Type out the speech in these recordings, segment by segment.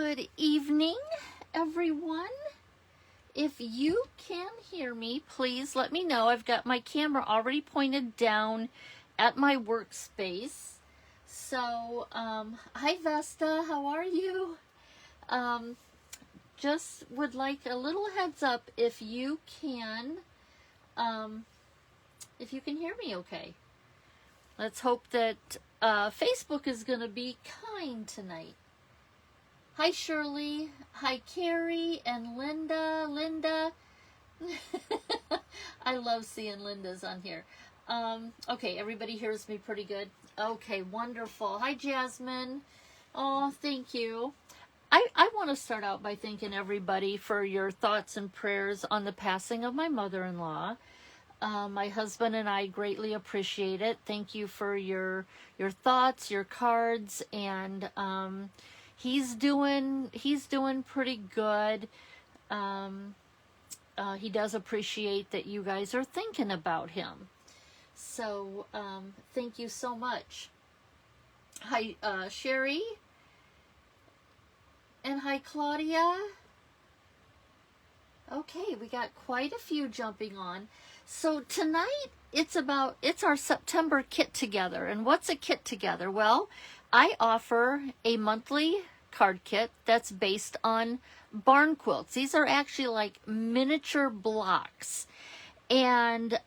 Good evening, everyone. If you can hear me, please let me know. I've got my camera already pointed down at my workspace. So, hi Vesta, how are you? Just would like a little heads up if you can hear me okay. Let's hope that Facebook is going to be kind tonight. Hi Shirley, hi Carrie and Linda. I love seeing Linda's on here. Okay, everybody hears me pretty good. Okay, wonderful. Hi Jasmine. Oh, thank you. I want to start out by thanking everybody for your thoughts and prayers on the passing of my mother-in-law. My husband and I greatly appreciate it. Thank you for your thoughts, your cards, and he's doing pretty good. He does appreciate that you guys are thinking about him. So thank you so much. Hi Sherry. And hi Claudia. Okay, we got quite a few jumping on. So tonight it's our September Kit Together. And what's a Kit Together? Well, I offer a monthly card kit that's based on barn quilts. These are actually like miniature blocks. And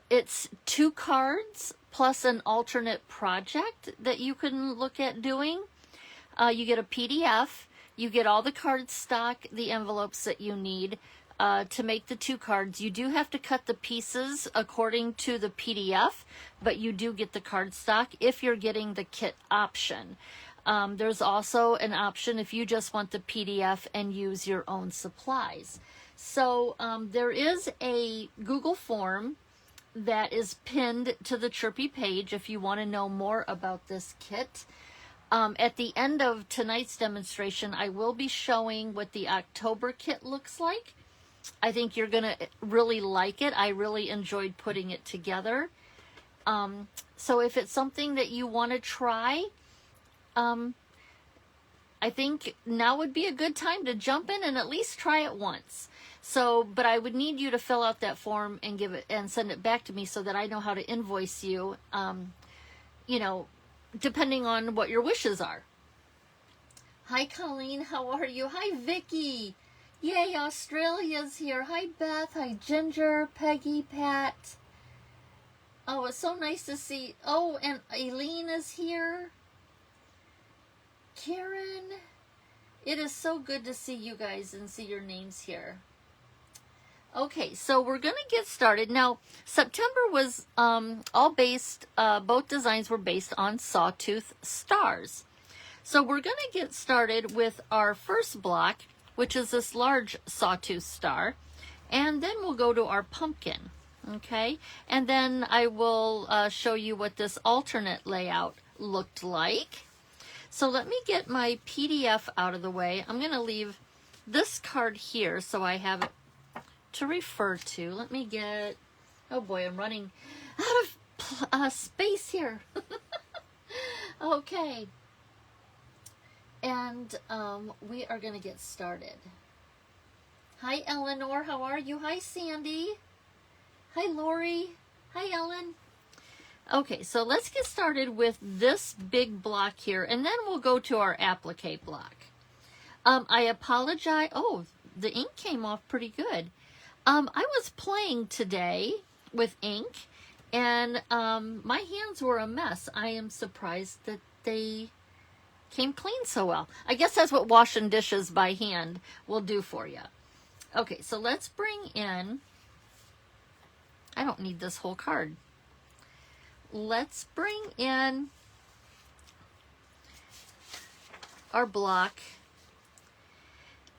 it's 2 cards plus an alternate project that you can look at doing. You get a PDF. You get all the card stock, the envelopes that you need to make the 2 cards. You do have to cut the pieces according to the PDF, but you do get the card stock if you're getting the kit option. There's also an option if you just want the PDF and use your own supplies. So there is a Google form that is pinned to the Chirpy page if you want to know more about this kit. At the end of tonight's demonstration, I will be showing what the October kit looks like. I think you're going to really like it. I really enjoyed putting it together. So if it's something that you want to try, I think now would be a good time to jump in and at least try it once. So, but I would need you to fill out that form and give it and send it back to me so that I know how to invoice you, depending on what your wishes are. Hi, Colleen. How are you? Hi, Vicky. Yay, Australia's here. Hi, Beth. Hi, Ginger, Peggy, Pat. Oh, it's so nice to see. Oh, and Eileen is here. Karen. It is so good to see you guys and see your names here. Okay, so we're going to get started. Now, September was all based, both designs were based on Sawtooth stars. So we're going to get started with our first block, which is this large Sawtooth star. And then we'll go to our pumpkin, okay? And then I will show you what this alternate layout looked like. So let me get my PDF out of the way. I'm going to leave this card here so I have it to refer to. Let me get, oh boy, I'm running out of space here. Okay. And we are going to get started. Hi, Eleanor. How are you? Hi, Sandy. Hi, Lori. Hi, Ellen. Okay, so let's get started with this big block here, and then we'll go to our applique block. I apologize. Oh, the ink came off pretty good. I was playing today with ink, and my hands were a mess. I am surprised that they came clean so well. I guess that's what washing dishes by hand will do for you. Okay, so let's bring in, I don't need this whole card. Let's bring in our block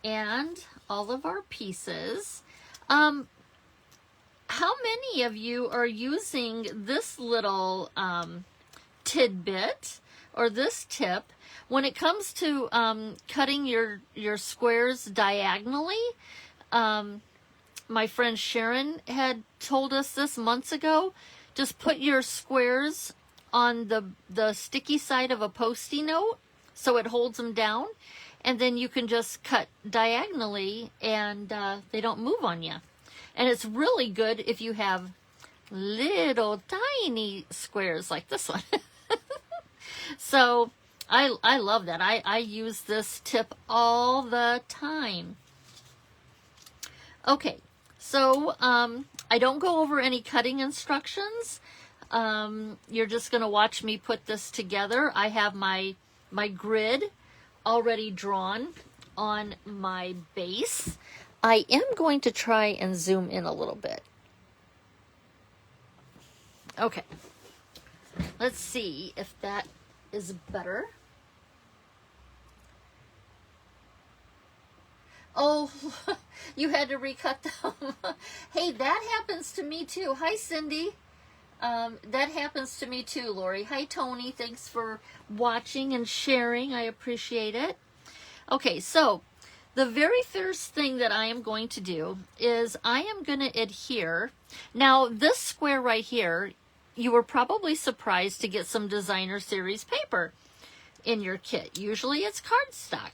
and all of our pieces. How many of you are using this little tidbit or this tip when it comes to cutting your squares diagonally? My friend Sharon had told us this months ago. Just put your squares on the sticky side of a Post-it note so it holds them down, and then you can just cut diagonally and they don't move on you. And it's really good if you have little tiny squares like this one. So I love that. I use this tip all the time. Okay, so I don't go over any cutting instructions. You're just going to watch me put this together. I have my grid already drawn on my base. I am going to try and zoom in a little bit. Okay, let's see if that is better. Oh, you had to recut them. Hey, that happens to me too. Hi, Cindy. That happens to me too, Lori. Hi, Tony. Thanks for watching and sharing. I appreciate it. Okay, so the very first thing that I am going to do is I am going to adhere. Now, this square right here, you were probably surprised to get some designer series paper in your kit. Usually it's cardstock.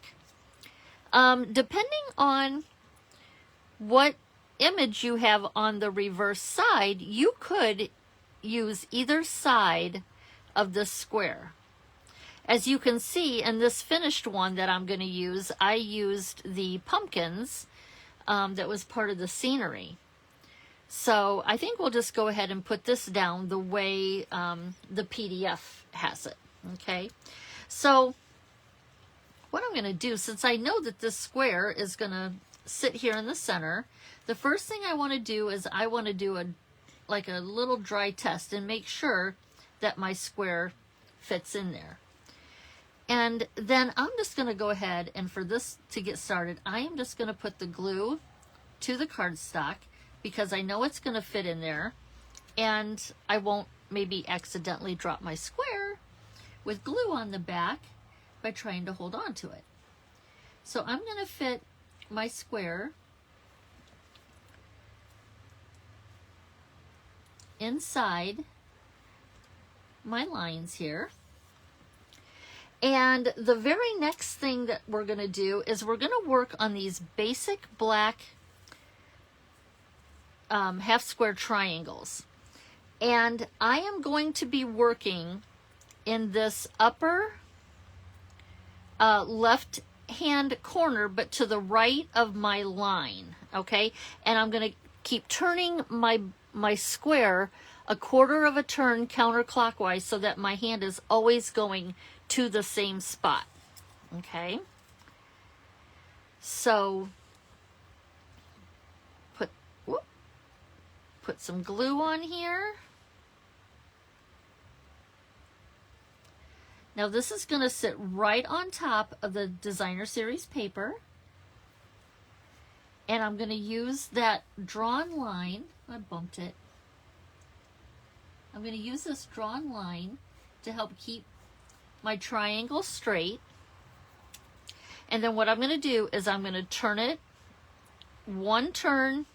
Depending on what image you have on the reverse side, you could use either side of the square. As you can see in this finished one that I'm going to use, I used the pumpkins that was part of the scenery. So I think we'll just go ahead and put this down the way the PDF has it. Okay, so what I'm going to do, since I know that this square is going to sit here in the center, the first thing I want to do is I want to do a little dry test and make sure that my square fits in there. And then I'm just going to go ahead and for this to get started, I am just going to put the glue to the cardstock because I know it's going to fit in there and I won't maybe accidentally drop my square with glue on the back by trying to hold on to it. So I'm going to fit my square inside my lines here. And the very next thing that we're going to do is we're going to work on these basic black half square triangles. And I am going to be working in this upper left hand corner, but to the right of my line, okay? And I'm going to keep turning my square a quarter of a turn counterclockwise so that my hand is always going to the same spot, okay? So put some glue on here. Now this is going to sit right on top of the designer series paper. And I'm going to use that drawn line. I bumped it. I'm going to use this drawn line to help keep my triangle straight. And then what I'm going to do is I'm going to turn it one turn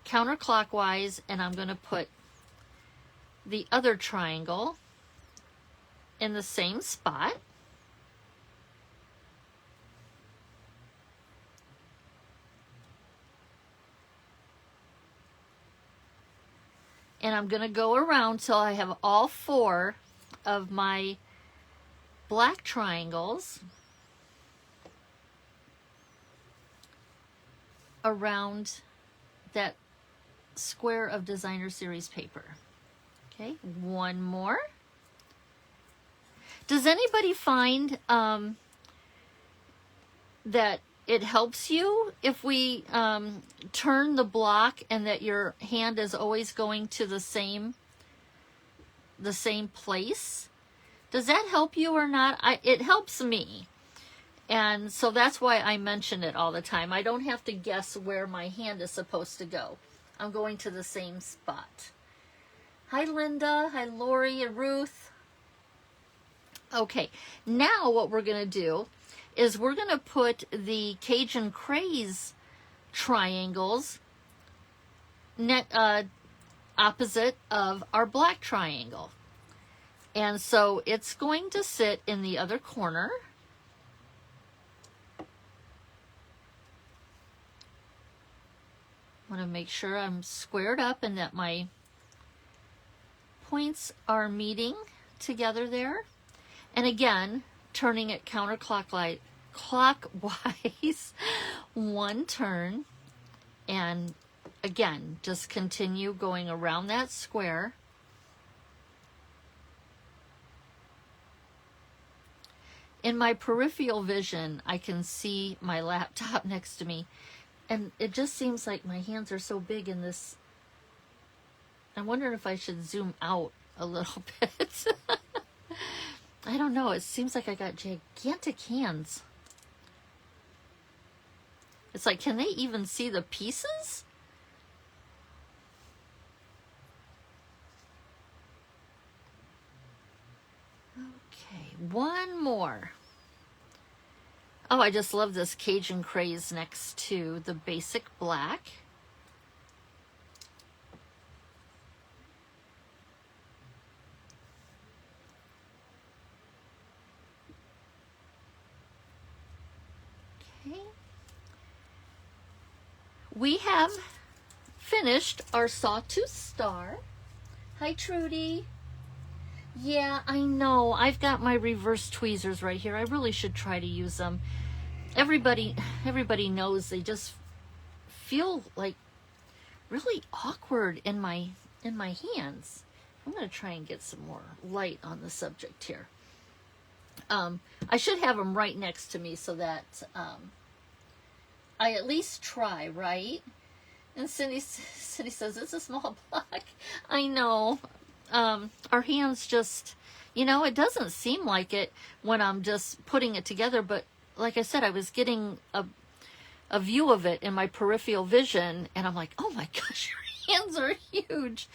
counterclockwise, and I'm going to put the other triangle in the same spot. And I'm going to go around till I have all four of my black triangles around that square of designer series paper. Okay, one more. Does anybody find that it helps you if we turn the block and that your hand is always going to the same place? Does that help you or not? It helps me. And so that's why I mention it all the time. I don't have to guess where my hand is supposed to go. I'm going to the same spot. Hi, Linda. Hi, Lori and Ruth. Okay, now what we're going to do is we're going to put the Cajun Craze triangles opposite of our black triangle. And so it's going to sit in the other corner. I want to make sure I'm squared up and that my points are meeting together there. And again, turning it counterclockwise, one turn, and again, just continue going around that square. In my peripheral vision, I can see my laptop next to me, and it just seems like my hands are so big in this. I'm wondering if I should zoom out a little bit. I don't know. It seems like I got gigantic hands. It's like, can they even see the pieces? Okay, one more. Oh, I just love this Cajun Craze next to the basic black. Okay. We have finished our Sawtooth star. Hi, Trudy. Yeah, I know. I've got my reverse tweezers right here. I really should try to use them. Everybody knows they just feel like really awkward in my hands. I'm going to try and get some more light on the subject here. I should have them right next to me so that I at least try, right? And Cindy says, it's a small block. I know. Our hands just, it doesn't seem like it when I'm just putting it together. But like I said, I was getting a view of it in my peripheral vision. And I'm like, oh my gosh, your hands are huge.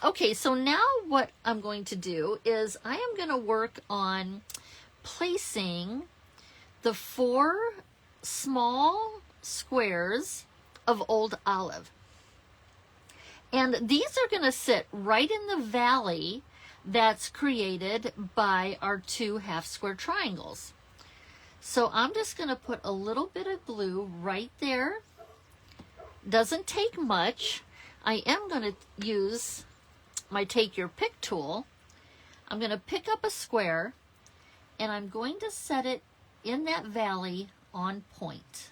Okay, so now what I'm going to do is I am going to work on placing the 4 small squares of old olive. And these are going to sit right in the valley that's created by our 2 half square triangles. So I'm just going to put a little bit of glue right there. Doesn't take much. I am going to use my Take Your Pick tool. I'm going to pick up a square and I'm going to set it in that valley on point.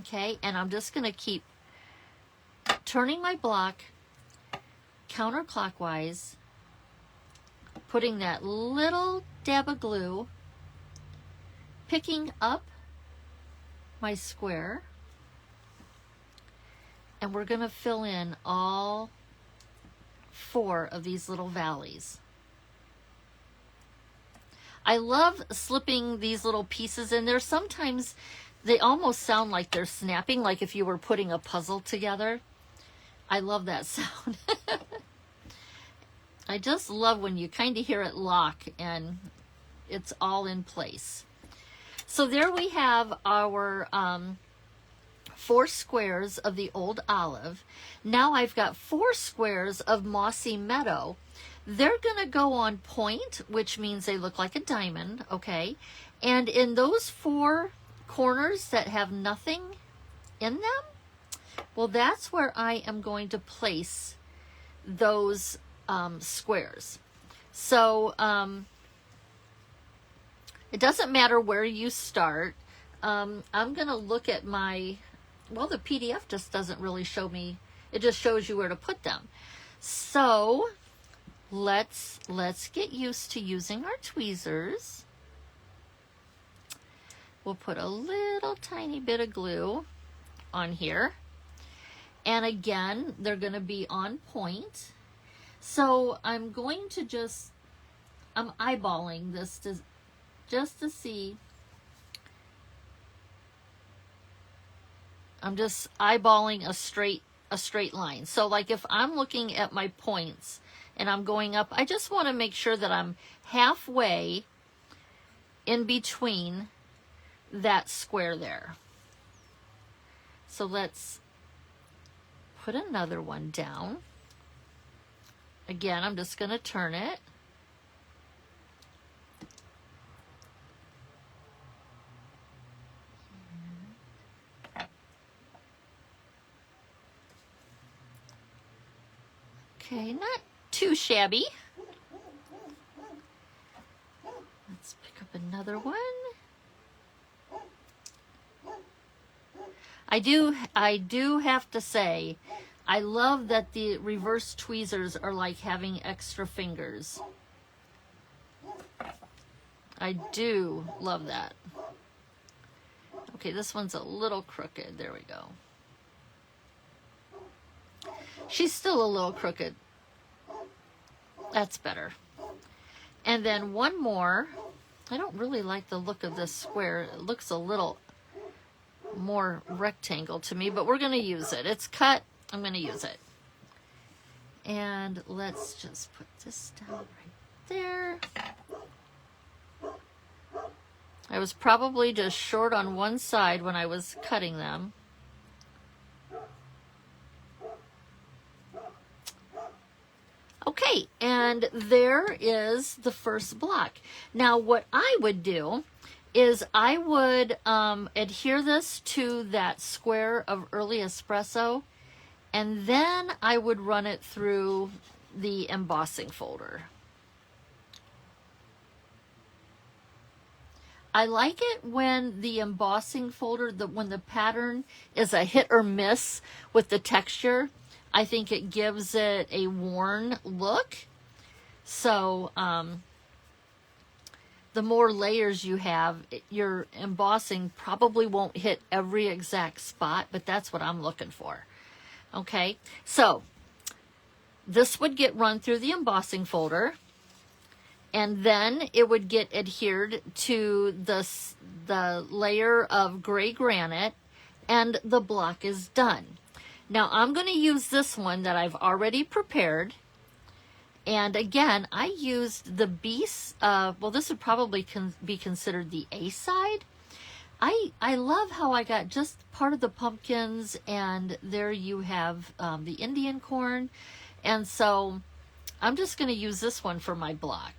Okay, and I'm just going to keep turning my block counterclockwise, putting that little dab of glue, picking up my square, and we're going to fill in all 4 of these little valleys. I love slipping these little pieces in there. Sometimes they almost sound like they're snapping, like if you were putting a puzzle together. I love that sound. I just love when you kind of hear it lock and it's all in place. So there we have our 4 squares of the old olive. Now I've got 4 squares of mossy meadow. They're going to go on point, which means they look like a diamond, okay? And in those 4 corners that have nothing in them, well, that's where I am going to place those squares. So it doesn't matter where you start. I'm going to look at my, well, the PDF just doesn't really show me, it just shows you where to put them. So let's get used to using our tweezers. We'll put a little tiny bit of glue on here. And again, they're going to be on point. So I'm going to I'm eyeballing this just to see. I'm just eyeballing a straight line. So like if I'm looking at my points and I'm going up, I just want to make sure that I'm halfway in between that square there. So let's put another one down. Again, I'm just going to turn it. Okay, not too shabby. Let's pick up another one. I do have to say, I love that the reverse tweezers are like having extra fingers. I do love that. Okay, this one's a little crooked. There we go. She's still a little crooked. That's better. And then one more. I don't really like the look of this square. It looks a little more rectangle to me, but we're going to use it. It's cut. I'm going to use it. And let's just put this down right there. I was probably just short on one side when I was cutting them. Okay, and there is the first block. Now what I would do is I would adhere this to that square of early espresso, and then I would run it through the embossing folder. I like it when the embossing folder, when the pattern is a hit or miss with the texture. I think it gives it a worn look. So the more layers you have, your embossing probably won't hit every exact spot, but that's what I'm looking for. Okay, so this would get run through the embossing folder, and then it would get adhered to the layer of gray granite, and the block is done. Now I'm going to use this one that I've already prepared. And again, I used the B, well, this would probably be considered the A side. I love how I got just part of the pumpkins, and there you have the Indian corn. And so I'm just going to use this one for my block.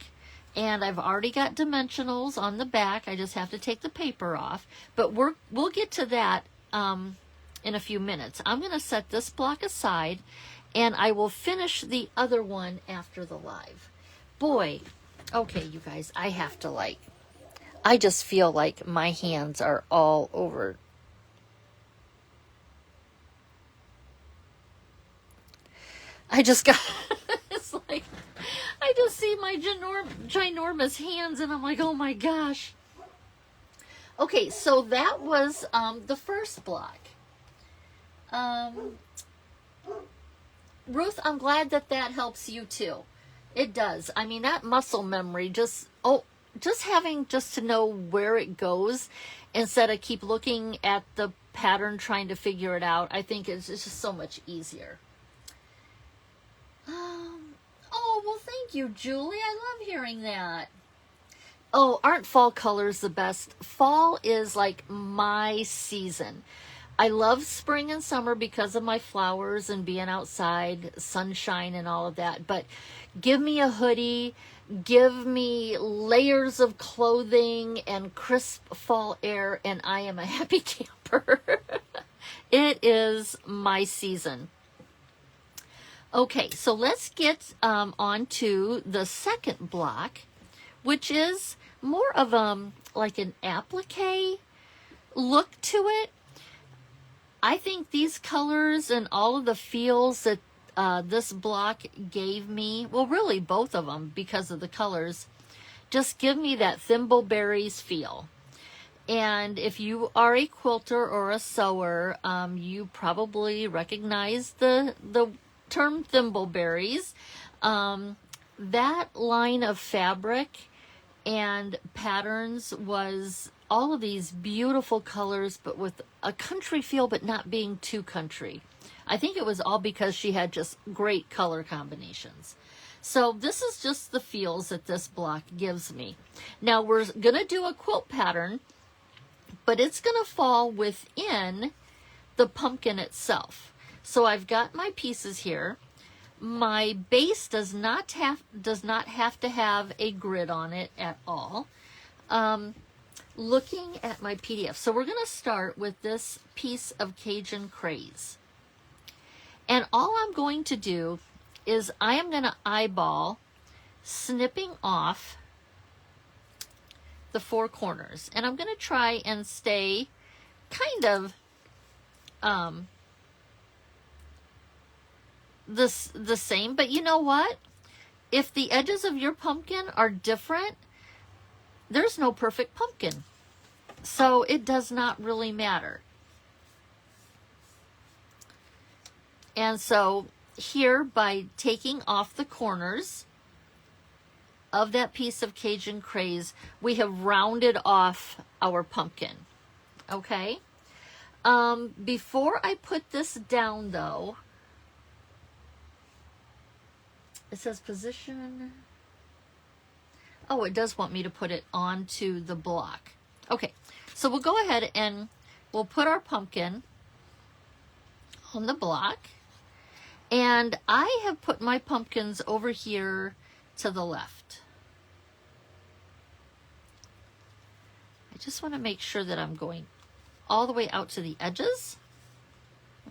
And I've already got dimensionals on the back. I just have to take the paper off. But we'll get to that in a few minutes. I'm going to set this block aside, and I will finish the other one after the live. Boy, okay, you guys, I have to I just feel like my hands are all over. I just got, it's like, I just see my ginormous hands, and I'm like, oh my gosh. Okay, so that was the first block. Ruth, I'm glad that helps you too. It does. I mean, that muscle memory, just having to know where it goes instead of keep looking at the pattern trying to figure it out, I think it's just so much easier. Oh, well, thank you, Julie. I love hearing that. Oh, aren't fall colors the best? Fall is like my season. I love spring and summer because of my flowers and being outside, sunshine and all of that. But give me a hoodie, give me layers of clothing and crisp fall air, and I am a happy camper. It is my season. Okay, so let's get on to the second block, which is more of like an applique look to it. I think these colors and all of the feels that this block gave me, well, really both of them because of the colors, just give me that thimbleberries feel. And if you are a quilter or a sewer, you probably recognize the term thimbleberries. That line of fabric and patterns was all of these beautiful colors, but with a country feel, but not being too country. I think it was all because she had just great color combinations. So this is just the feels that this block gives me. Now we're going to do a quilt pattern, but it's going to fall within the pumpkin itself. So I've got my pieces here. My base does not have to have a grid on it at all. Looking at my PDF, so we're going to start with this piece of Cajun Craze. And all I'm going to do is I am going to eyeball snipping off the four corners. And I'm going to try and stay kind of the same. But you know what? If the edges of your pumpkin are different, there's no perfect pumpkin. So it does not really matter. And so here, by taking off the corners of that piece of Cajun Craze, we have rounded off our pumpkin. Okay? Before I put this down, though, it says position. Oh, it does want me to put it onto the block. Okay, so we'll go ahead and we'll put our pumpkin on the block. And I have put my pumpkins over here to the left. I just want to make sure that I'm going all the way out to the edges.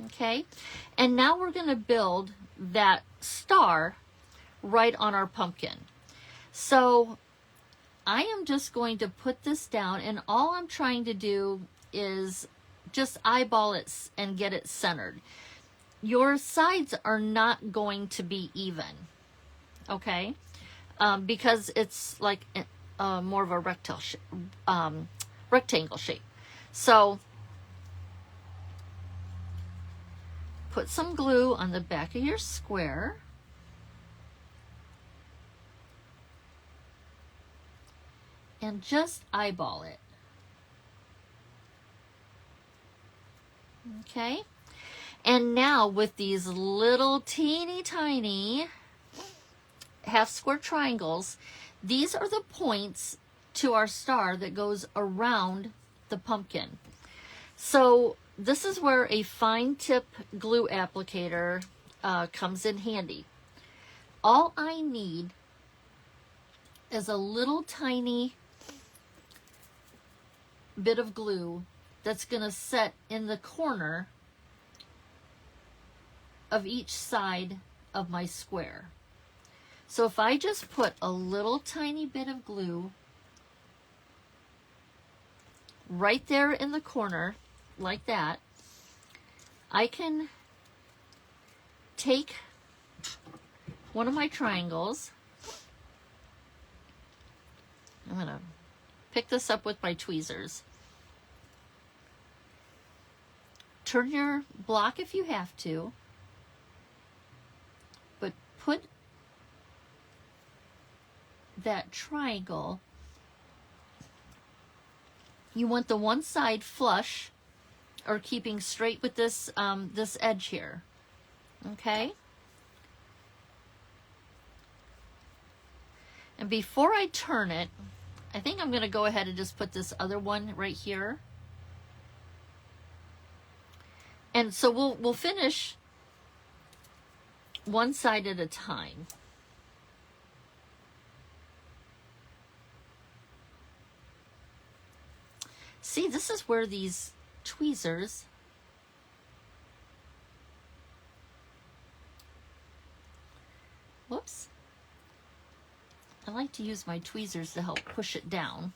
Okay, and now we're going to build that star right on our pumpkin. So I am just going to put this down, and all I'm trying to do is just eyeball it and get it centered. Your sides are not going to be even, okay? Because it's like more of a rectangle shape. So put some glue on the back of your square. And just eyeball it. Okay? And now with these little teeny tiny half square triangles, these are the points to our star that goes around the pumpkin. So this is where a fine tip glue applicator comes in handy. All I need is a little tiny bit of glue that's going to set in the corner of each side of my square. So if I just put a little tiny bit of glue right there in the corner like that, I can take one of my triangles. I'm going to pick this up with my tweezers. Turn your block if you have to, but put that triangle. You want the one side flush or keeping straight with this this edge here. Okay? And before I turn it, I think I'm going to go ahead and just put this other one right here. And so we'll finish one side at a time. See, this is where these tweezers whoops. I like to use my tweezers to help push it down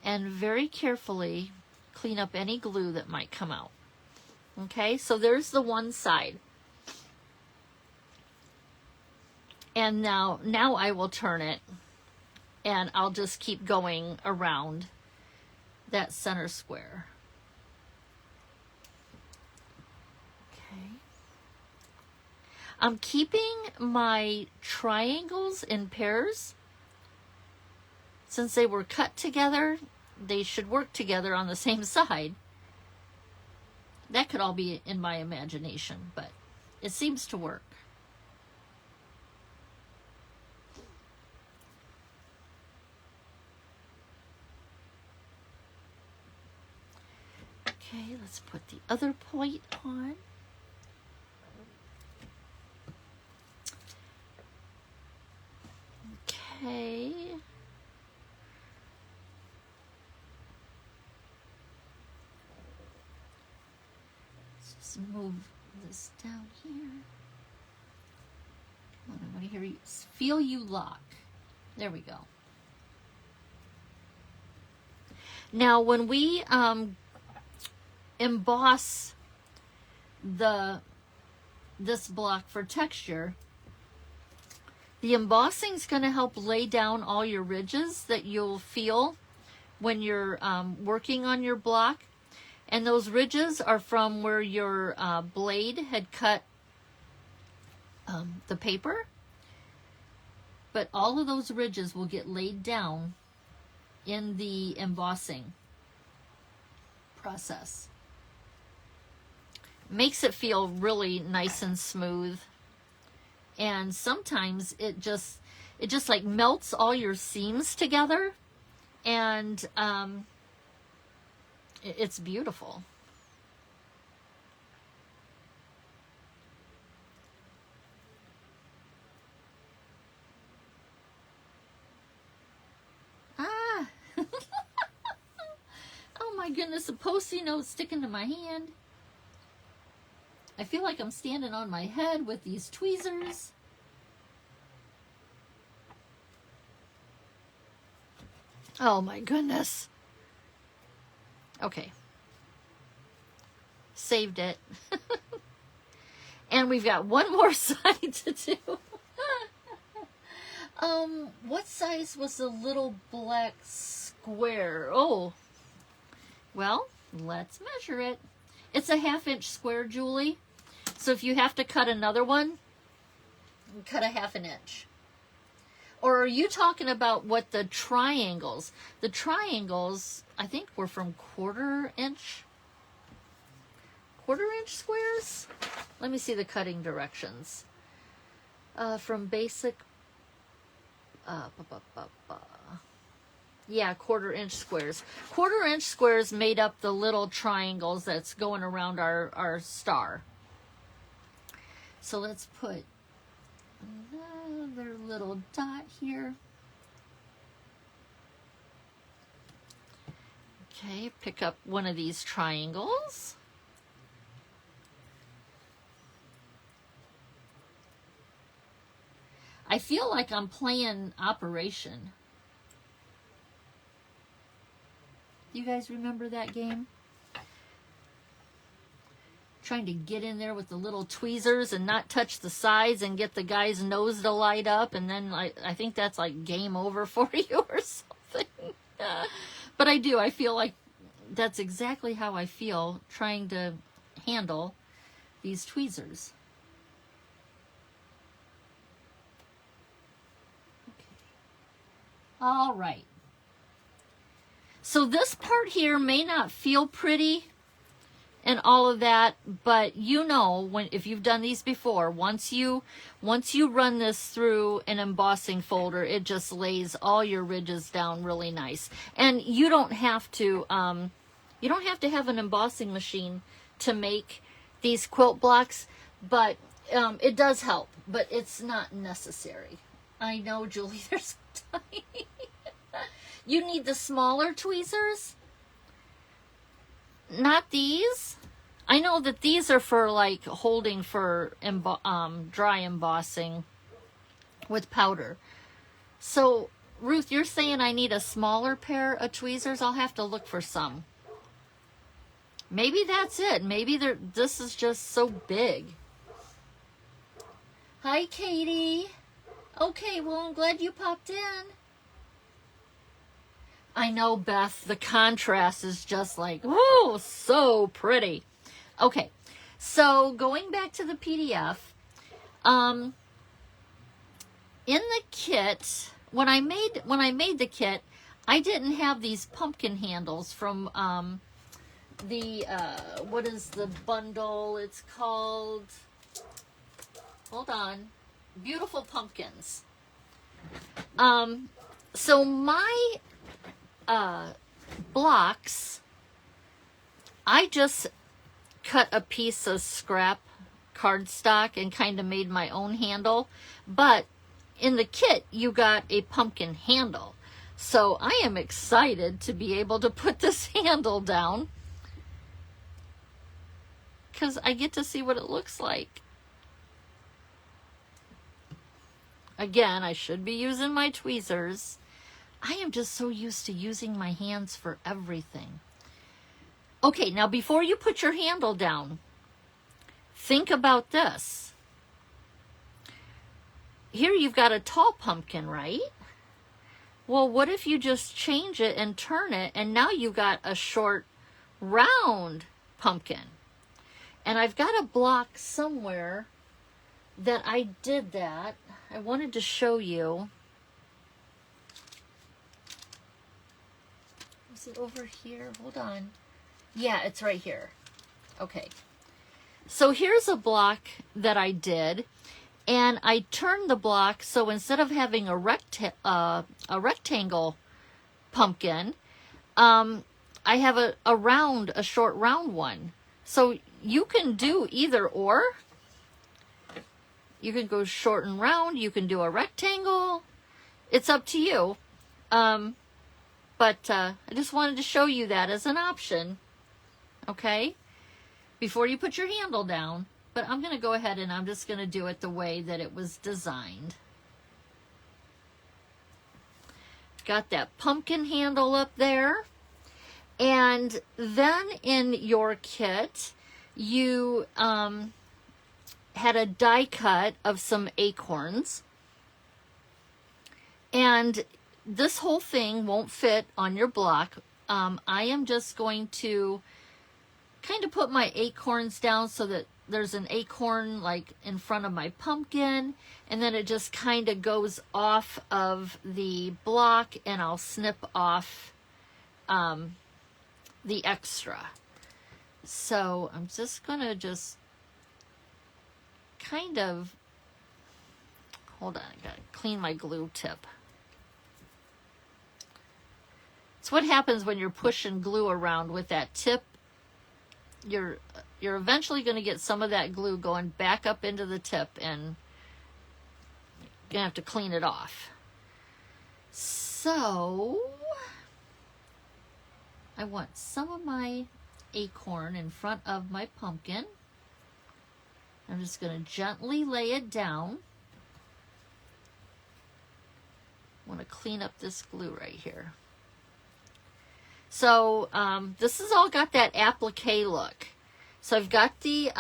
and very carefully clean up any glue that might come out. Okay, so there's the one side. And now I will turn it and I'll just keep going around that center square. Okay. I'm keeping my triangles in pairs. Since they were cut together, they should work together on the same side. That could all be in my imagination, but it seems to work. Okay, let's put the other point on. Okay. Let's just move this down here. Come on, I want to hear you. Feel you lock. There we go. Now, when we emboss this block for texture, the embossing is going to help lay down all your ridges that you'll feel when you're working on your block. And those ridges are from where your blade had cut the paper. But all of those ridges will get laid down in the embossing process. Makes it feel really nice and smooth. And sometimes it just like melts all your seams together, and it's beautiful. Ah! Oh my goodness, a Post-it note sticking to my hand. I feel like I'm standing on my head with these tweezers. Oh my goodness. Okay. Saved it. And we've got one more side to do. What size was the little black square? Oh, well, let's measure it. It's a 1/2-inch square, Julie. So if you have to cut another one, cut a 1/2 inch. Or are you talking about what the triangles? The triangles, I think, were from 1/4 inch squares. Let me see the cutting directions. From basic, yeah, 1/4 inch squares. 1/4 inch squares made up the little triangles that's going around our star. So let's put another little dot here. Okay, pick up one of these triangles. I feel like I'm playing Operation. You guys remember that game? Trying to get in there with the little tweezers and not touch the sides and get the guy's nose to light up, and then I think that's like game over for you or something. But I feel like that's exactly how I feel trying to handle these tweezers. Okay. All right. So this part here may not feel pretty and all of that, but you know, if you've done these before, once you run this through an embossing folder, it just lays all your ridges down really nice. And you don't have to have an embossing machine to make these quilt blocks, but it does help, but it's not necessary. I know, Julie, there's tiny. You need the smaller tweezers, not these. I know that these are for like holding for dry embossing with powder. So Ruth, you're saying I need a smaller pair of tweezers? I'll have to look for some. Maybe that's it. Maybe this is just so big. Hi, Katie. Okay, well, I'm glad you popped in. I know, Beth, the contrast is just like, oh, so pretty. Okay, so going back to the PDF, in the kit, when I made the kit, I didn't have these pumpkin handles from what is the bundle? It's called, hold on, Beautiful Pumpkins. So my blocks, I just cut a piece of scrap cardstock and kind of made my own handle, but in the kit, you got a pumpkin handle. So I am excited to be able to put this handle down because I get to see what it looks like. Again, I should be using my tweezers. I am just so used to using my hands for everything. Okay, now before you put your handle down, think about this. Here you've got a tall pumpkin, right? Well, what if you just change it and turn it, and now you've got a short, round pumpkin? And I've got a block somewhere that I did that. I wanted to show you. Is it over here? Hold on. Yeah, it's right here. Okay. So here's a block that I did. And I turned the block, so instead of having a rectangle pumpkin, I have a short round one. So you can do either or. You can go short and round. You can do a rectangle. It's up to you. But I just wanted to show you that as an option. Okay? Before you put your handle down. But I'm going to go ahead and I'm just going to do it the way that it was designed. Got that pumpkin handle up there. And then in your kit, you had a die cut of some acorns. And this whole thing won't fit on your block. I am just going to kind of put my acorns down so that there's an acorn like in front of my pumpkin, and then it just kind of goes off of the block, and I'll snip off the extra. So I'm just gonna kind of, hold on, I gotta clean my glue tip. It's what happens when you're pushing glue around with that tip. You're eventually going to get some of that glue going back up into the tip, and you're going to have to clean it off. So I want some of my acorn in front of my pumpkin. I'm just going to gently lay it down. I want to clean up this glue right here. So this has all got that applique look. So I've got the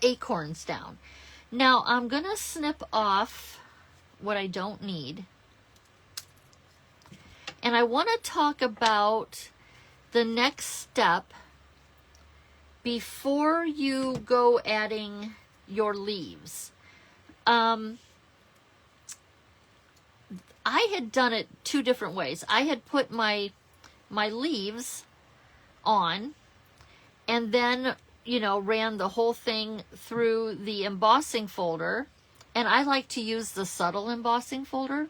acorns down. Now I'm going to snip off what I don't need. And I want to talk about the next step before you go adding your leaves. I had done it two different ways. I had put my leaves on and then, ran the whole thing through the embossing folder. And I like to use the subtle embossing folder.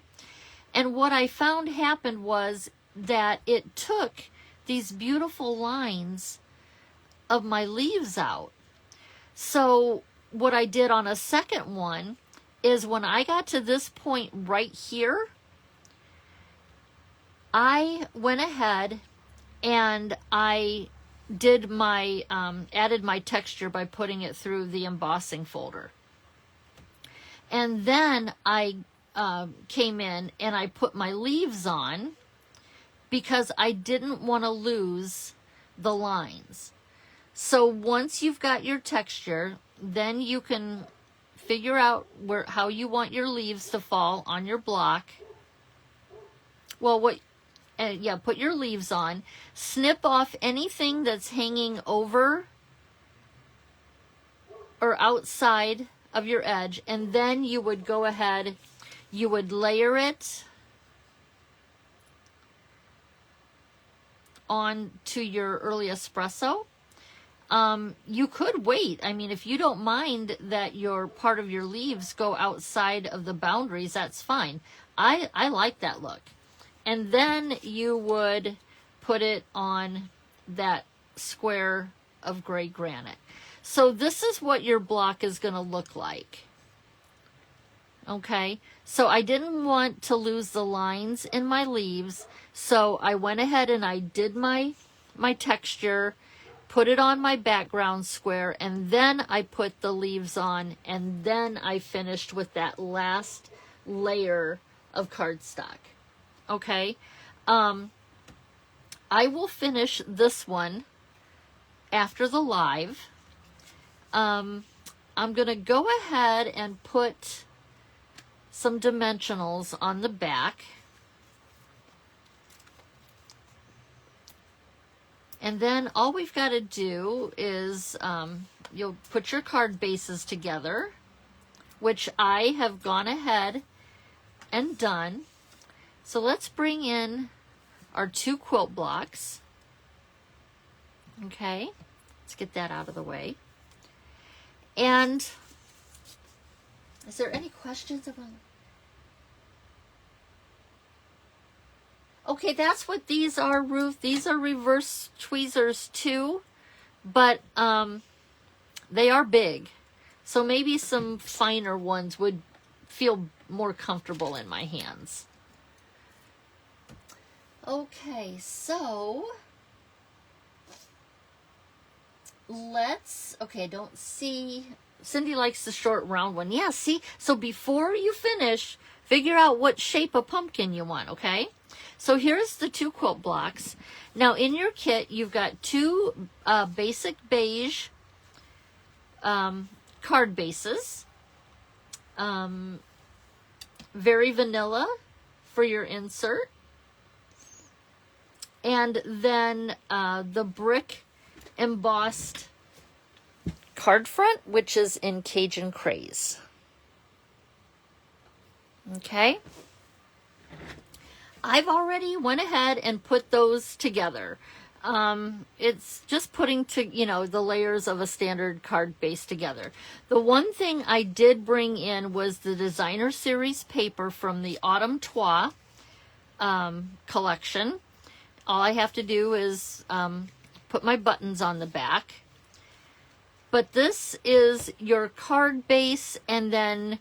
And what I found happened was that it took these beautiful lines of my leaves out. So what I did on a second one is when I got to this point right here, I went ahead and I did my, added my texture by putting it through the embossing folder. And then I came in and I put my leaves on because I didn't want to lose the lines. So once you've got your texture, then you can figure out how you want your leaves to fall on your block. Well, put your leaves on. Snip off anything that's hanging over or outside of your edge, and then you would go ahead, you would layer it on to your early espresso. You could wait. I mean, if you don't mind that your part of your leaves go outside of the boundaries, that's fine. I like that look. And then you would put it on that square of gray granite. So this is what your block is going to look like. Okay, so I didn't want to lose the lines in my leaves, so I went ahead and I did my texture, put it on my background square, and then I put the leaves on, and then I finished with that last layer of cardstock. Okay, I will finish this one after the live. I'm gonna go ahead and put some dimensionals on the back. And then all we've got to do is you'll put your card bases together, which I have gone ahead and done. So let's bring in our 2 quilt blocks. Okay, let's get that out of the way. And is there any questions about? Okay, that's what these are, Ruth. These are reverse tweezers too, but they are big. So maybe some finer ones would feel more comfortable in my hands. Okay, so okay, I don't see. Cindy likes the short round one. Yeah, see? So before you finish, figure out what shape of pumpkin you want, okay? So here's the 2 quilt blocks. Now in your kit, you've got 2 basic beige card bases. Very vanilla for your insert. And then the brick embossed card front, which is in Cajun Craze. Okay. I've already went ahead and put those together. It's just putting the layers of a standard card base together. The one thing I did bring in was the designer series paper from the Autumn Tois collection. All I have to do is put my buttons on the back. But this is your card base, and then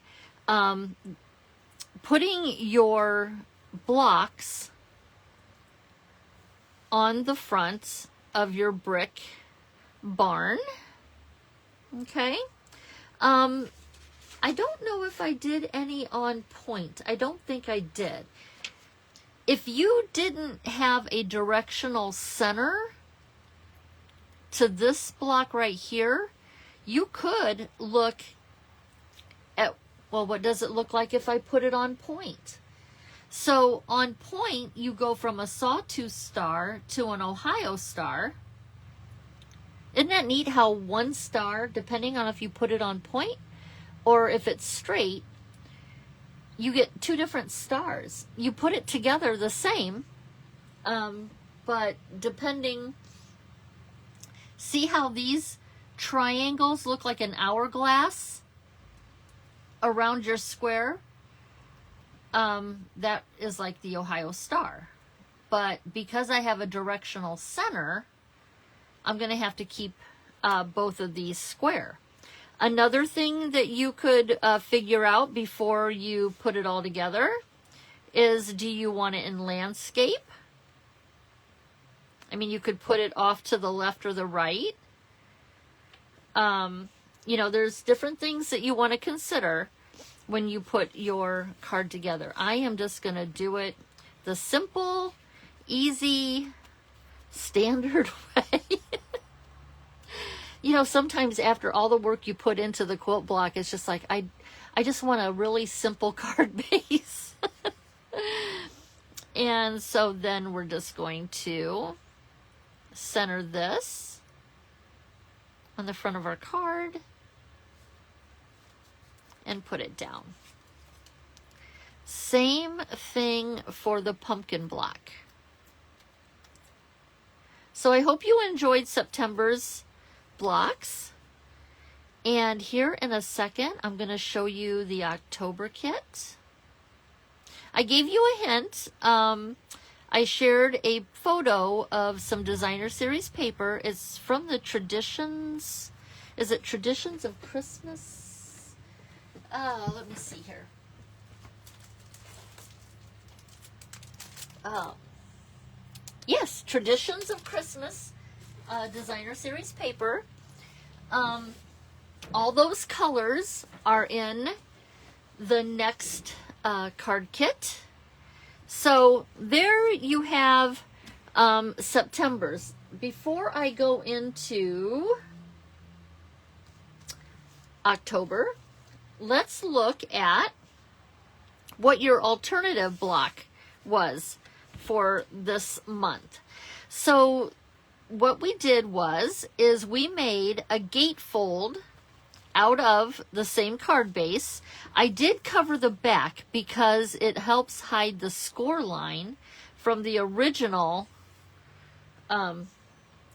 putting your blocks on the front of your brick barn. Okay. I don't know if I did any on point. I don't think I did. If you didn't have a directional center to this block right here, you could look at, well, what does it look like if I put it on point? So on point, you go from a Sawtooth star to an Ohio star. Isn't that neat how one star, depending on if you put it on point or if it's straight, you get 2 different stars. You put it together the same, but depending, see how these triangles look like an hourglass around your square? That is like the Ohio star. But because I have a directional center, I'm going to have to keep both of these square. Another thing that you could figure out before you put it all together is, do you want it in landscape? I mean, you could put it off to the left or the right. There's different things that you want to consider when you put your card together. I am just going to do it the simple, easy, standard way. Sometimes after all the work you put into the quilt block, it's just like, I just want a really simple card base. And so then we're just going to center this on the front of our card and put it down. Same thing for the pumpkin block. So I hope you enjoyed September's blocks. And here in a second, I'm going to show you the October kit. I gave you a hint. I shared a photo of some designer series paper. It's from the Traditions. Is it Traditions of Christmas? Let me see here. yes, Traditions of Christmas designer series paper. All those colors are in the next card kit. So there you have September's. Before I go into October, let's look at what your alternative block was for this month. So what we did is we made a gatefold out of the same card base. I did cover the back because it helps hide the score line from the original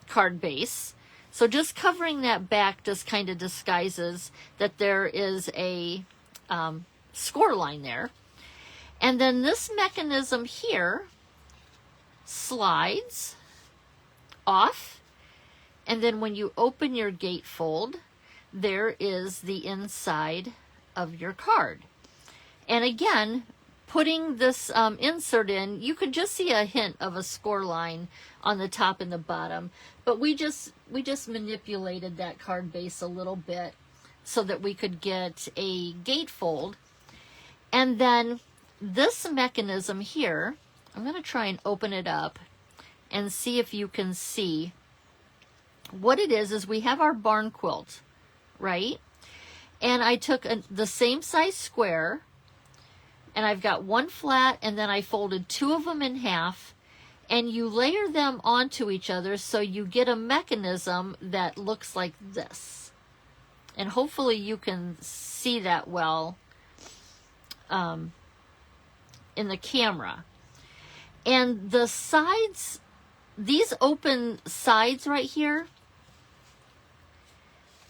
card base. So just covering that back just kind of disguises that there is a score line there. And then this mechanism here slides off, and then when you open your gatefold, there is the inside of your card. And again, putting this insert in, you could just see a hint of a score line on the top and the bottom, but we just manipulated that card base a little bit so that we could get a gatefold. And then this mechanism here, I'm going to try and open it up and see if you can see what it is we have our barn quilt, right? And I took the same size square, and I've got one flat, and then I folded two of them in half, and you layer them onto each other so you get a mechanism that looks like this. And hopefully you can see that well in the camera. And the sides, these open sides right here,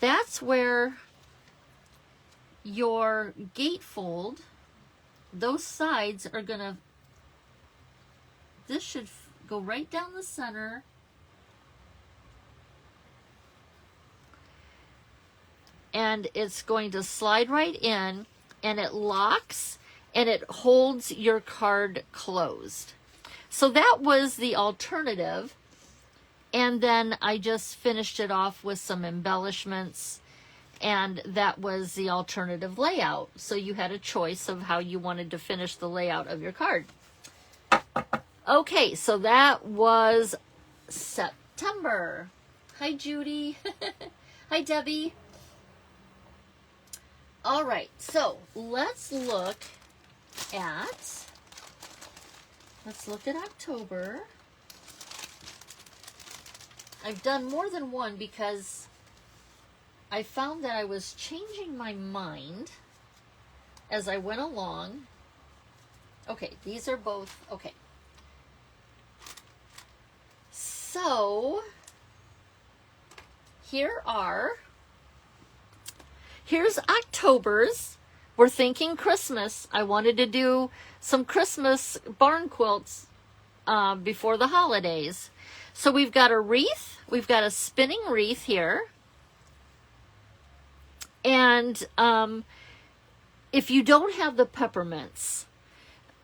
that's where your gatefold, those sides are gonna, this should go right down the center. And it's going to slide right in, and it locks and it holds your card closed. So that was the alternative. And then I just finished it off with some embellishments, and that was the alternative layout. So you had a choice of how you wanted to finish the layout of your card. Okay, so that was September. Hi, Judy. Hi, Debbie. All right, so let's look at October. I've done more than one because I found that I was changing my mind as I went along. Okay, these are both, okay. So, here's October's. We're thinking Christmas. I wanted to do some Christmas barn quilts before the holidays. So we've got a wreath. We've got a spinning wreath here. And if you don't have the peppermints,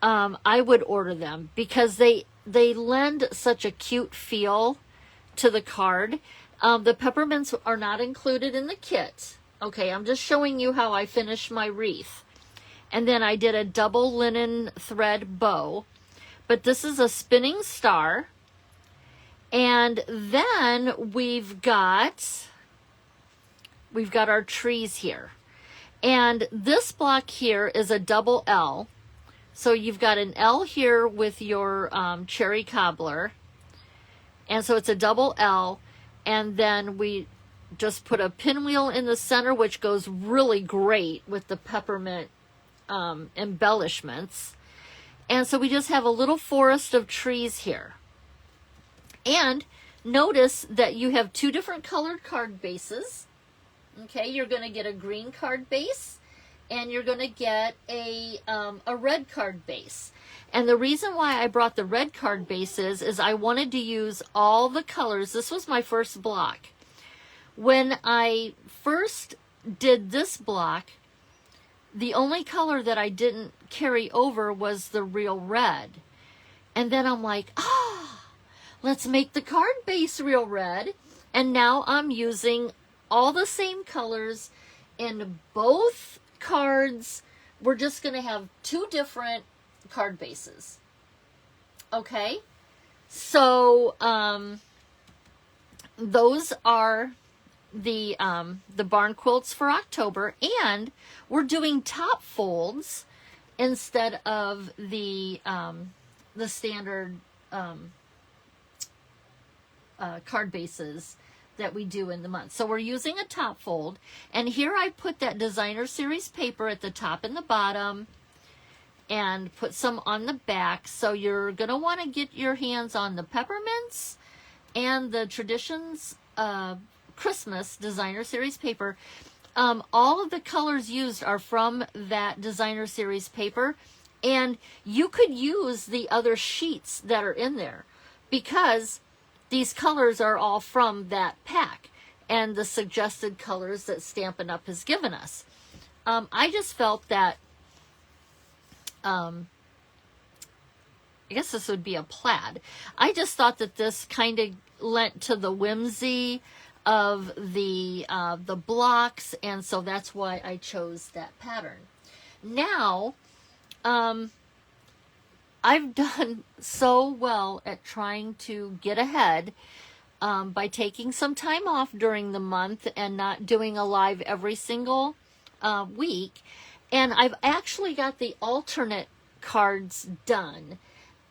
I would order them because they lend such a cute feel to the card. The peppermints are not included in the kit. Okay, I'm just showing you how I finished my wreath. And then I did a double linen thread bow. But this is a spinning star. And then we've got our trees here. And this block here is a double L. So you've got an L here with your cherry cobbler. And so it's a double L. And then we just put a pinwheel in the center, which goes really great with the peppermint embellishments. And so we just have a little forest of trees here. And notice that you have two different colored card bases. Okay, you're going to get a green card base, and you're going to get a red card base. And the reason why I brought the red card bases is I wanted to use all the colors. This was my first block. When I first did this block, the only color that I didn't carry over was the real red. And then I'm like, let's make the card base real red. And now I'm using all the same colors in both cards. We're just going to have 2 different card bases. Okay? So, those are the barn quilts for October, and we're doing top folds instead of the standard card bases that we do in the month. So we're using a top fold, and here I put that designer series paper at the top and the bottom and put some on the back. So you're going to want to get your hands on the peppermints and the Traditions Christmas designer series paper. All of the colors used are from that designer series paper, and you could use the other sheets that are in there because these colors are all from that pack and the suggested colors that Stampin' Up! Has given us. I just felt that, I guess this would be a plaid. I just thought that this kind of lent to the whimsy of the blocks, and so that's why I chose that pattern. Now, I've done so well at trying to get ahead by taking some time off during the month and not doing a live every single week. And I've actually got the alternate cards done.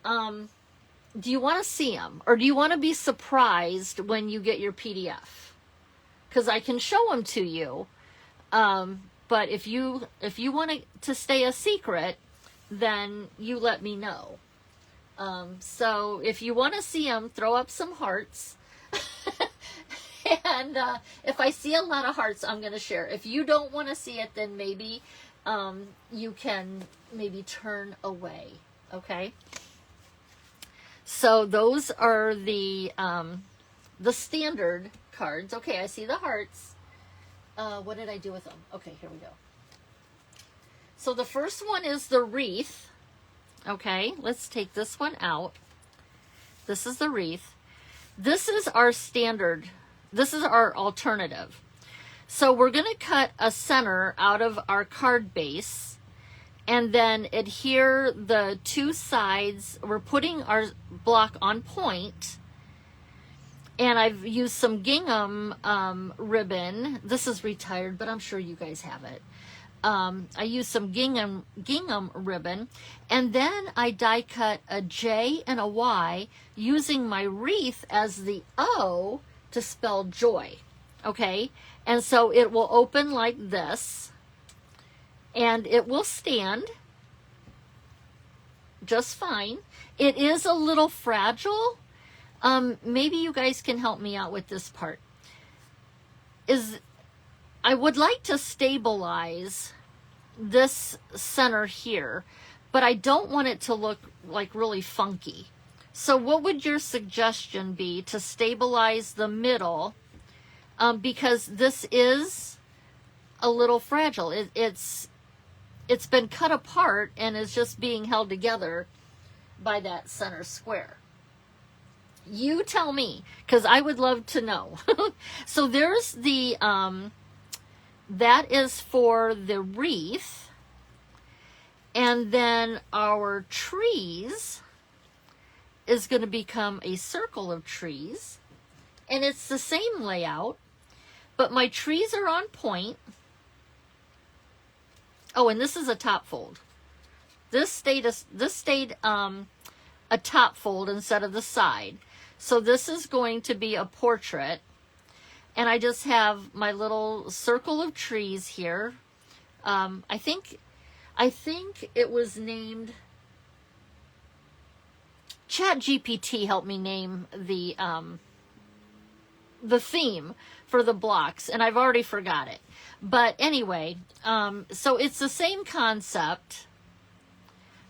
Do you want to see them? Or do you want to be surprised when you get your PDF? Because I can show them to you. But if you want it to stay a secret, then you let me know. So if you want to see them, throw up some hearts. And if I see a lot of hearts, I'm going to share. If you don't want to see it, then maybe you can maybe turn away. Okay? So those are the standard cards. Okay, I see the hearts. What did I do with them? Okay, here we go. So the first one is the wreath. Okay, let's take this one out. This is the wreath. This is our standard. This is our alternative. So we're going to cut a center out of our card base and then adhere the 2 sides. We're putting our block on point. And I've used some gingham ribbon. This is retired, but I'm sure you guys have it. I used some gingham ribbon, and then I die cut a J and a Y using my wreath as the O to spell joy. Okay, and so it will open like this, and it will stand just fine. It is a little fragile. Maybe you guys can help me out with this part. I would like to stabilize this center here, but I don't want it to look like really funky. So what would your suggestion be to stabilize the middle? Because this is a little fragile. It's been cut apart and is just being held together by that center square. You tell me, because I would love to know. So there's the, that is for the wreath. And then our trees is going to become a circle of trees. And it's the same layout, but my trees are on point. Oh, and this is a top fold. This stayed a top fold instead of the side. So this is going to be a portrait. And I just have my little circle of trees here. I think it was named, ChatGPT helped me name the theme for the blocks, and I've already forgot it. But anyway, so it's the same concept,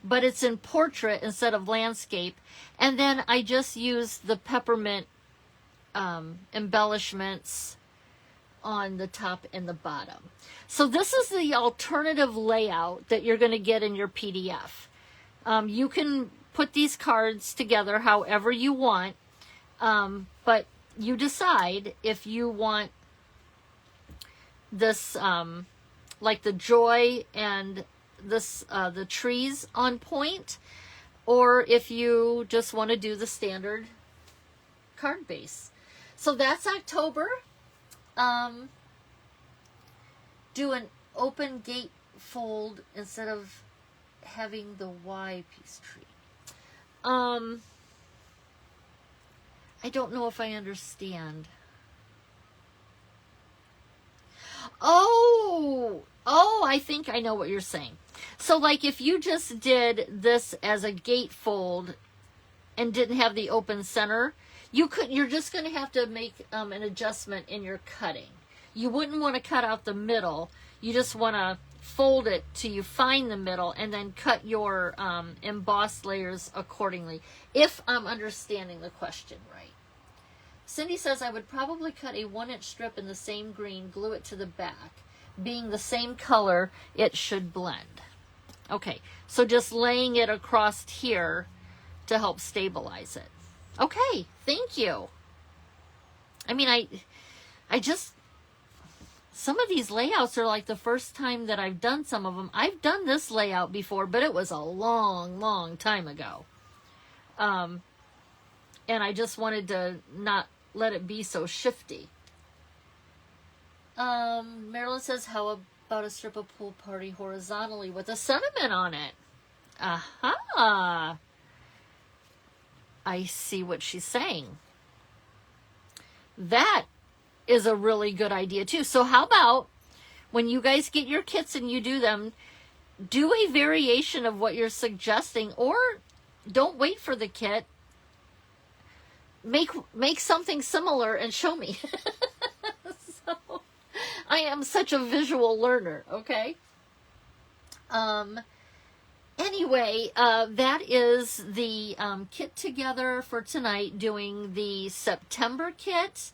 but it's in portrait instead of landscape. And then I just used the peppermint embellishments on the top and the bottom. So this is the alternative layout that you're going to get in your PDF. You can put these cards together however you want, but you decide if you want this, like the joy and this, the trees on point, or if you just want to do the standard card base. So that's October. Do an open gate fold instead of having the Y piece tree. I don't know if I understand. Oh, I think I know what you're saying. So like if you just did this as a gatefold and didn't have the open center, you're just going to have to make an adjustment in your cutting. You wouldn't want to cut out the middle. You just want to fold it till you find the middle and then cut your embossed layers accordingly, if I'm understanding the question right. Cindy says, I would probably cut a 1-inch strip in the same green, glue it to the back. Being the same color, it should blend. Okay, so just laying it across here to help stabilize it. Okay, thank you. I mean, I just, some of these layouts are like the first time that I've done some of them. I've done this layout before, but it was a long, long time ago. And I just wanted to not let it be so shifty. Marilyn says, how about a strip of pool party horizontally with a sentiment on it? Aha! I see what she's saying. That is a really good idea too. So how about when you guys get your kits and you do them, do a variation of what you're suggesting, or don't wait for the kit. Make something similar and show me. So, I am such a visual learner, okay? Anyway, that is the kit together for tonight, doing the September kit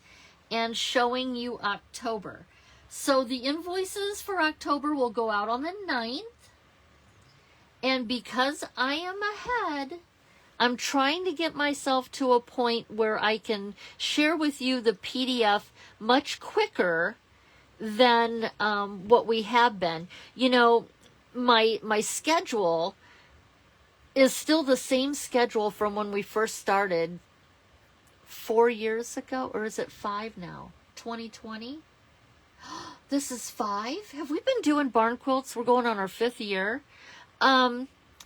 and showing you October. So the invoices for October will go out on the 9th. And because I am ahead, I'm trying to get myself to a point where I can share with you the PDF much quicker than what we have been. You know, my schedule is still the same schedule from when we first started 4 years ago, or is it 5 now? 2020? This is 5? Have we been doing barn quilts? We're going on our 5th year.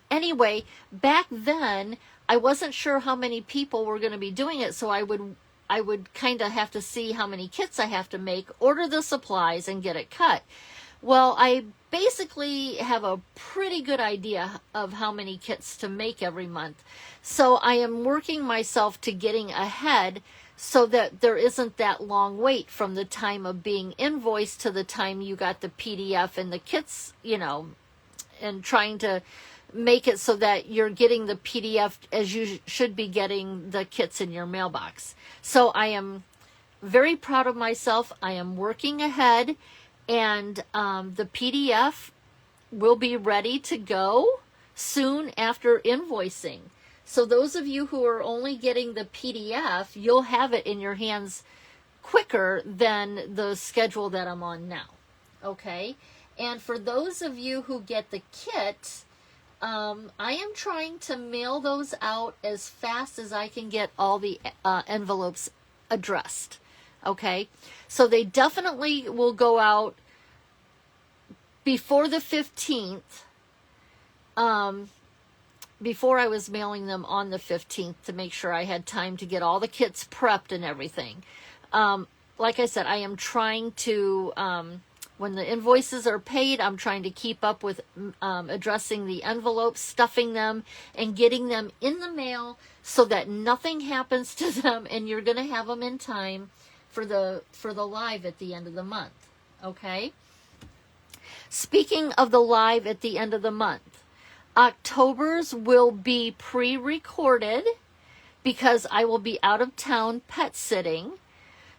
Anyway, back then, I wasn't sure how many people were going to be doing it, so I would kind of have to see how many kits I have to make, order the supplies, and get it cut. Well, I basically have a pretty good idea of how many kits to make every month. So I am working myself to getting ahead so that there isn't that long wait from the time of being invoiced to the time you got the PDF and the kits, you know, and trying to make it so that you're getting the PDF as you should be getting the kits in your mailbox. So I am very proud of myself. I am working ahead, and the PDF will be ready to go soon after invoicing. So those of you who are only getting the PDF, you'll have it in your hands quicker than the schedule that I'm on now. Okay? And for those of you who get the kit, I am trying to mail those out as fast as I can get all the envelopes addressed. Okay? So they definitely will go out before the 15th. Before I was mailing them on the 15th to make sure I had time to get all the kits prepped and everything. Like I said, I am trying to, when the invoices are paid, I'm trying to keep up with addressing the envelopes, stuffing them, and getting them in the mail so that nothing happens to them, and you're going to have them in time for the live at the end of the month. Okay? Speaking of the live at the end of the month, October's will be pre-recorded because I will be out of town pet sitting.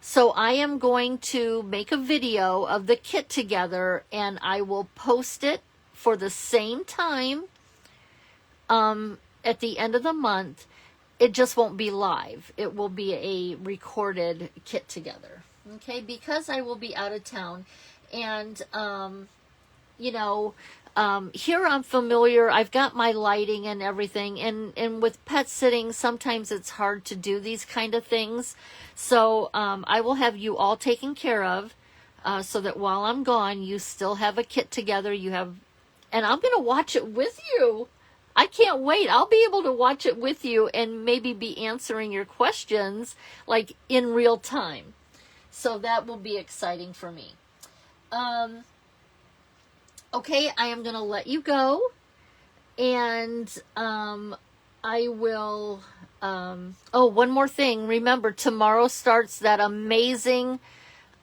So I am going to make a video of the kit together, and I will post it for the same time at the end of the month, it just won't be live. It will be a recorded Kit Together. Okay, because I will be out of town. And, you know, here I'm familiar. I've got my lighting and everything. And with pet sitting, sometimes it's hard to do these kind of things. So I will have you all taken care of so that while I'm gone, you still have a Kit Together. You have, and I'm going to watch it with you. I can't wait. I'll be able to watch it with you and maybe be answering your questions like in real time. So that will be exciting for me. Okay, I am going to let you go. And I will... oh, one more thing. Remember, tomorrow starts that amazing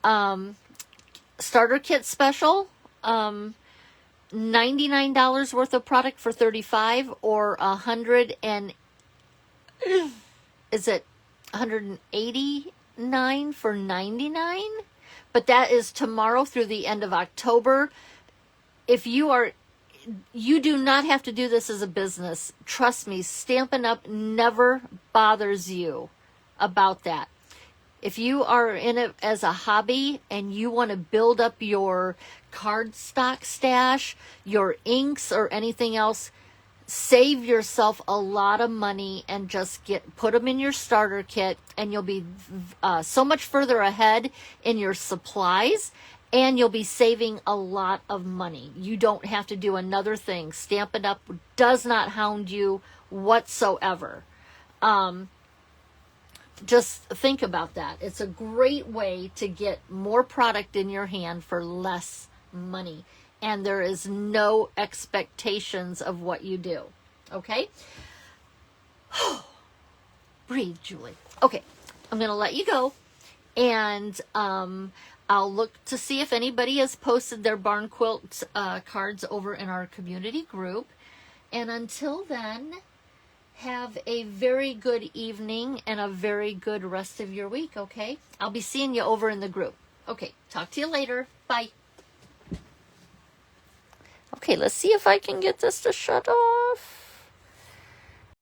starter kit special. $99 worth of product for $35, or is it $189 for $99? But that is tomorrow through the end of October. If you do not have to do this as a business. Trust me, Stampin' Up! Never bothers you about that. If you are in it as a hobby and you want to build up your cardstock stash, your inks, or anything else, save yourself a lot of money and just put them in your starter kit, and you'll be so much further ahead in your supplies, and you'll be saving a lot of money. You don't have to do another thing. Stampin' Up! Does not hound you whatsoever. Just think about that. It's a great way to get more product in your hand for less money. And there is no expectations of what you do. Okay? Breathe, Julie. Okay, I'm going to let you go. And I'll look to see if anybody has posted their barn quilt cards over in our community group. And until then, have a very good evening and a very good rest of your week, okay? I'll be seeing you over in the group. Okay, talk to you later. Bye. Okay, let's see if I can get this to shut off.